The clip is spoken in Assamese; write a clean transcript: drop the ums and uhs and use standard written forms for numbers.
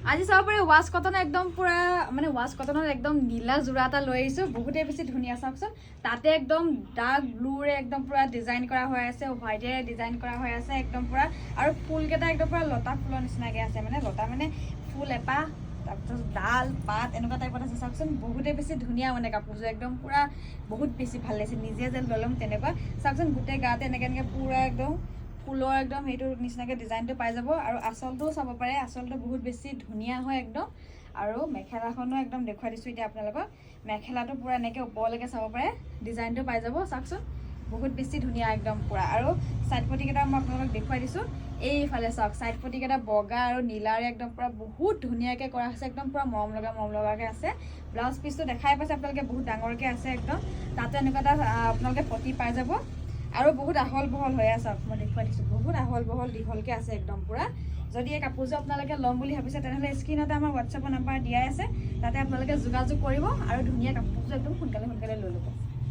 আজি চাব পাৰি ৱাছ কটন একদম পুৰা মানে ৱাছ কটনৰ একদম নীলা যোৰা এটা লৈ আহিছোঁ বহুতেই বেছি ধুনীয়া চাওকচোন তাতে একদম ডাৰ্ক ব্লুৰে একদম পুৰা ডিজাইন কৰা হৈ আছে হোৱাইটেৰে ডিজাইন কৰা হৈ আছে একদম পুৰা আৰু ফুলকেইটা একদম পুৰা লতা ফুলৰ নিচিনাকৈ আছে মানে লতা মানে ফুল এপাহ তাৰপিছত ডাল পাত এনেকুৱা টাইপত আছে চাওকচোন বহুতেই বেছি ধুনীয়া মানে কাপোৰযোৰ একদম পুৰা বহুত বেছি ভাল লাগিছে নিজে যে লৈ ল'ম তেনেকুৱা চাওকচোন গোটেই গাতে এনেকৈ পুৰা একদম ফুলৰ একদম সেইটো নিচিনাকৈ ডিজাইনটো পাই যাব আৰু আঁচলটোও চাব পাৰে আঁচলটো বহুত বেছি ধুনীয়া হয় একদম আৰু মেখেলাখনো একদম দেখুৱাই দিছোঁ এতিয়া আপোনালোকক মেখেলাটো পুৰা এনেকৈ ওপৰলৈকে চাব পাৰে ডিজাইনটো পাই যাব চাওকচোন বহুত বেছি ধুনীয়া একদম পুৰা আৰু ছাইড পটিকেইটা মই আপোনালোকক দেখুৱাই দিছোঁ এইফালে চাওক ছাইড পটিকেইটা বগা আৰু নীলাৰে একদম পুৰা বহুত ধুনীয়াকৈ কৰা হৈছে একদম পুৰা মৰম লগাকৈ আছে ব্লাউজ পিচটো দেখাই পাইছে আপোনালোকে বহুত ডাঙৰকৈ আছে একদম তাতে এনেকুৱা এটা আপোনালোকে পটি পাই যাব আৰু বহুত আহল বহল হৈ আছে মই দেখুৱাই দিছোঁ বহুত আহল বহল দীঘলকৈ আছে একদম পুৰা যদি এই কাপোৰযোৰ আপোনালোকে ল'ম বুলি ভাবিছে তেনেহ'লে স্ক্ৰীণতে আমাৰ হোৱাটছএপৰ নাম্বাৰ দিয়াই আছে তাতে আপোনালোকে যোগাযোগ কৰিব আৰু ধুনীয়া কাপোৰযোৰ একদম সোনকালে লৈ ল'ব